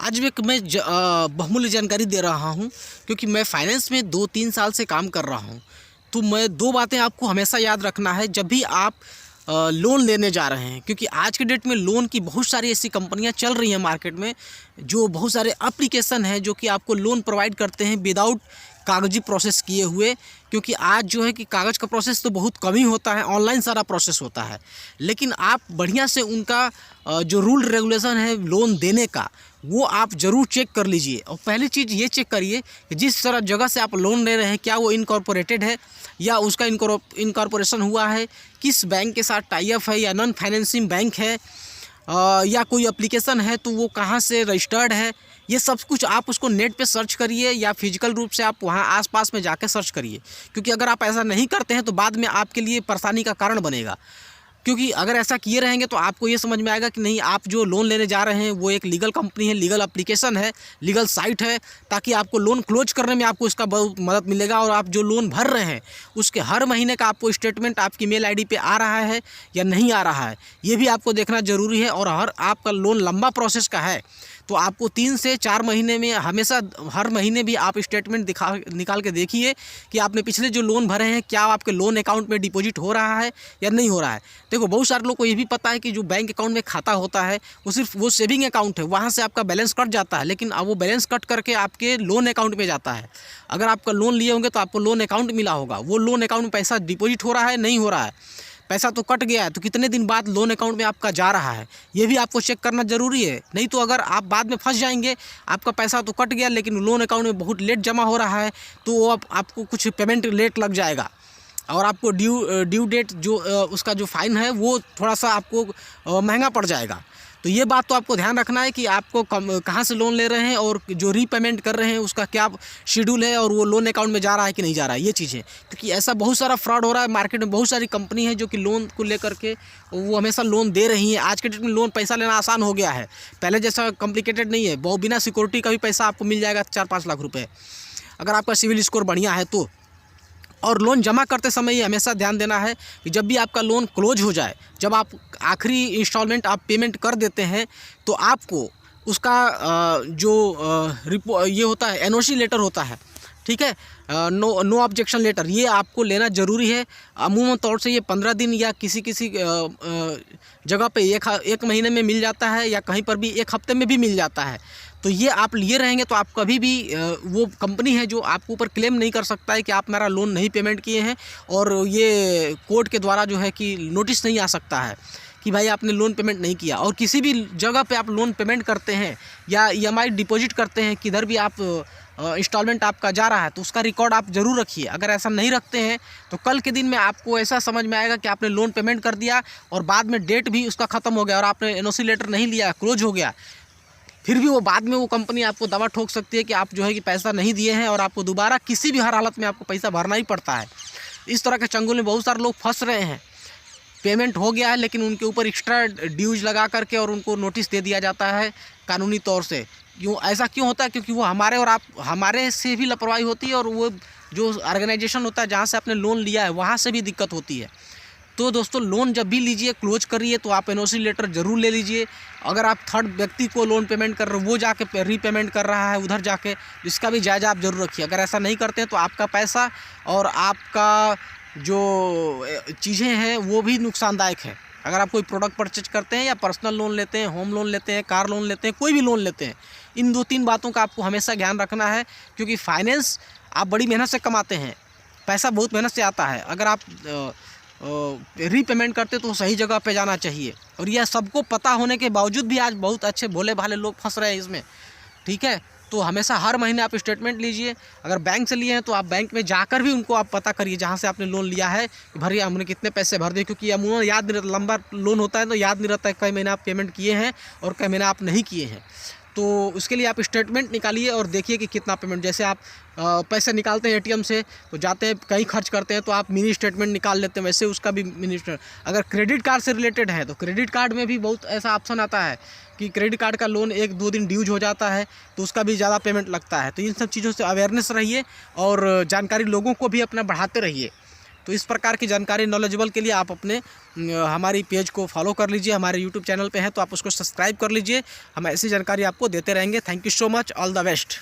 आज मैं बहुमूल्य जानकारी दे रहा हूँ क्योंकि मैं फाइनेंस में 2-3 साल से काम कर रहा हूँ। तो मैं 2 बातें आपको हमेशा याद रखना है जब भी आप लोन लेने जा रहे हैं, क्योंकि आज के डेट में लोन की बहुत सारी ऐसी कंपनियां चल रही हैं मार्केट में, जो बहुत सारे एप्लीकेशन हैं जो कि आपको लोन प्रोवाइड करते हैं विदाउट कागजी प्रोसेस किए हुए। क्योंकि आज जो है कि कागज़ का प्रोसेस तो बहुत कम ही होता है, ऑनलाइन सारा प्रोसेस होता है। लेकिन आप बढ़िया से उनका जो रूल रेगुलेशन है लोन देने का, वो आप ज़रूर चेक कर लीजिए। और पहली चीज़ ये चेक करिए कि जिस तरह जगह से आप लोन ले रहे हैं क्या वो इनकॉर्पोरेटेड है या उसका इनकॉर्पोरेशन हुआ है, किस बैंक के साथ टाई अप है या नॉन फाइनेंसिंग बैंक है, या कोई एप्लीकेशन है तो वो कहाँ से रजिस्टर्ड है। ये सब कुछ आप उसको नेट पे सर्च करिए या फिजिकल रूप से आप वहाँ आसपास में जाके सर्च करिए। क्योंकि अगर आप ऐसा नहीं करते हैं तो बाद में आपके लिए परेशानी का कारण बनेगा। क्योंकि अगर ऐसा किए रहेंगे तो आपको ये समझ में आएगा कि नहीं, आप जो लोन लेने जा रहे हैं वो एक लीगल कंपनी है, लीगल एप्लीकेशन है, लीगल साइट है, ताकि आपको लोन क्लोज करने में आपको इसका बहुत मदद मिलेगा। और आप जो लोन भर रहे हैं उसके हर महीने का आपको स्टेटमेंट आपकी मेल आईडी पे आ रहा है या नहीं आ रहा है, ये भी आपको देखना ज़रूरी है। और आपका लोन लंबा प्रोसेस का है तो आपको 3 से 4 महीने में हमेशा हर महीने भी आप स्टेटमेंट निकाल के देखिए कि आपने पिछले जो लोन भरे हैं क्या आपके लोन अकाउंट में डिपॉजिट हो रहा है या नहीं हो रहा है। देखो, बहुत सारे लोग को ये भी पता है कि जो बैंक अकाउंट में खाता होता है वो सिर्फ वो सेविंग अकाउंट है, वहाँ से आपका बैलेंस कट जाता है। लेकिन अब वो बैलेंस कट करके आपके लोन अकाउंट में जाता है। अगर आपका लोन लिए होंगे तो आपको लोन अकाउंट मिला होगा, वो लोन अकाउंट में पैसा डिपॉजिट हो रहा है नहीं हो रहा है, पैसा तो कट गया है तो कितने दिन बाद लोन अकाउंट में आपका जा रहा है, ये भी आपको चेक करना ज़रूरी है। नहीं तो अगर आप बाद में फंस जाएंगे, आपका पैसा तो कट गया लेकिन लोन अकाउंट में बहुत लेट जमा हो रहा है, तो वो आपको कुछ पेमेंट लेट लग जाएगा और आपको ड्यू डेट जो उसका जो फ़ाइन है वो थोड़ा सा आपको महंगा पड़ जाएगा। तो ये बात तो आपको ध्यान रखना है कि आपको कहाँ से लोन ले रहे हैं और जो रीपेमेंट कर रहे हैं उसका क्या शेड्यूल है और वो लोन अकाउंट में जा रहा है कि नहीं जा रहा है, ये चीज़ें। क्योंकि ऐसा बहुत सारा फ्रॉड हो रहा है मार्केट में, बहुत सारी कंपनी है जो कि लोन को लेकर के वो हमेशा लोन दे रही हैं। आज के डेट में लोन पैसा लेना आसान हो गया है, पहले जैसा कॉम्प्लिकेटेड नहीं है। बहुत बिना सिक्योरिटी का भी पैसा आपको मिल जाएगा 4-5 लाख रुपये, अगर आपका सिविल स्कोर बढ़िया है तो। और लोन जमा करते समय ये हमेशा ध्यान देना है कि जब भी आपका लोन क्लोज हो जाए, जब आप आखिरी इंस्टॉलमेंट आप पेमेंट कर देते हैं तो आपको उसका ये होता है एनओसी लेटर होता है, ठीक है, नो ऑब्जेक्शन लेटर, ये आपको लेना ज़रूरी है। अमूमन तौर से ये 15 दिन या किसी जगह पे एक महीने में मिल जाता है या कहीं पर भी 1 हफ्ते में भी मिल जाता है। तो ये आप लिए रहेंगे तो आप कभी भी वो कंपनी है जो आपके ऊपर क्लेम नहीं कर सकता है कि आप मेरा लोन नहीं पेमेंट किए हैं, और ये कोर्ट के द्वारा जो है कि नोटिस नहीं आ सकता है कि भाई आपने लोन पेमेंट नहीं किया। और किसी भी जगह पे आप लोन पेमेंट करते हैं या ईएमआई डिपॉजिट करते हैं, किधर भी आप इंस्टॉलमेंट आपका जा रहा है तो उसका रिकॉर्ड आप ज़रूर रखिए। अगर ऐसा नहीं रखते हैं तो कल के दिन में आपको ऐसा समझ में आएगा कि आपने लोन पेमेंट कर दिया और बाद में डेट भी उसका ख़त्म हो गया और आपने एनओसी लेटर नहीं लिया, क्लोज हो गया, फिर भी वो बाद में वो कंपनी आपको दवा ठोक सकती है कि आप जो है कि पैसा नहीं दिए हैं और आपको दोबारा किसी भी हर हालत में आपको पैसा भरना ही पड़ता है। इस तरह के चंगुल में बहुत सारे लोग फंस रहे हैं। पेमेंट हो गया है लेकिन उनके ऊपर एक्स्ट्रा ड्यूज लगा करके और उनको नोटिस दे दिया जाता है कानूनी तौर से। ऐसा क्यों होता है? क्योंकि वो हमारे से भी लापरवाही होती है और वो जो ऑर्गेनाइजेशन होता है जहाँ से आपने लोन लिया है वहाँ से भी दिक्कत होती है। तो दोस्तों, लोन जब भी लीजिए क्लोज करिए तो आप एनओसी लेटर ज़रूर ले लीजिए। अगर आप थर्ड व्यक्ति को लोन पेमेंट कर रहे हो, वो जाके रीपेमेंट कर रहा है उधर जाके, इसका भी जायज़ा आप ज़रूर रखिए। अगर ऐसा नहीं करते हैं तो आपका पैसा और आपका जो चीज़ें हैं वो भी नुकसानदायक है। अगर आप कोई प्रोडक्ट परचेज करते हैं या पर्सनल लोन लेते हैं, होम लोन लेते हैं, कार लोन लेते हैं, कोई भी लोन लेते हैं, इन 2-3 बातों का आपको हमेशा ध्यान रखना है। क्योंकि फाइनेंस आप बड़ी मेहनत से कमाते हैं, पैसा बहुत मेहनत से आता है। अगर आप रीपेमेंट करते तो सही जगह पे जाना चाहिए। और यह सबको पता होने के बावजूद भी आज बहुत अच्छे भोले भाले लोग फंस रहे हैं इसमें, ठीक है। तो हमेशा हर महीने आप स्टेटमेंट लीजिए। अगर बैंक से लिए हैं तो आप बैंक में जाकर भी उनको आप पता करिए जहाँ से आपने लोन लिया है कि भरिए हमने कितने पैसे भर दिए। क्योंकि अमूमन याद नहीं रहता, लंबा लोन होता है तो याद नहीं रहता है कई महीने आप पेमेंट किए हैं और कई महीने आप नहीं किए हैं। तो उसके लिए आप स्टेटमेंट निकालिए और देखिए कि कितना पेमेंट। जैसे आप पैसे निकालते हैं एटीएम से तो जाते हैं कहीं खर्च करते हैं तो आप मिनी स्टेटमेंट निकाल लेते हैं, वैसे उसका भी मिनी स्टेटमेंट। अगर क्रेडिट कार्ड से रिलेटेड है तो क्रेडिट कार्ड में भी बहुत ऐसा ऑप्शन आता है कि क्रेडिट कार्ड का लोन 1-2 दिन ड्यूज हो जाता है तो उसका भी ज़्यादा पेमेंट लगता है। तो इन सब चीज़ों से अवेयरनेस रहिए और जानकारी लोगों को भी अपना बढ़ाते रहिए, तो इस प्रकार की जानकारी नॉलेजेबल के लिए आप अपने हमारी पेज को फॉलो कर लीजिए। हमारे यूट्यूब चैनल पे है तो आप उसको सब्सक्राइब कर लीजिए। हम ऐसी जानकारी आपको देते रहेंगे। Thank you so much, all the best.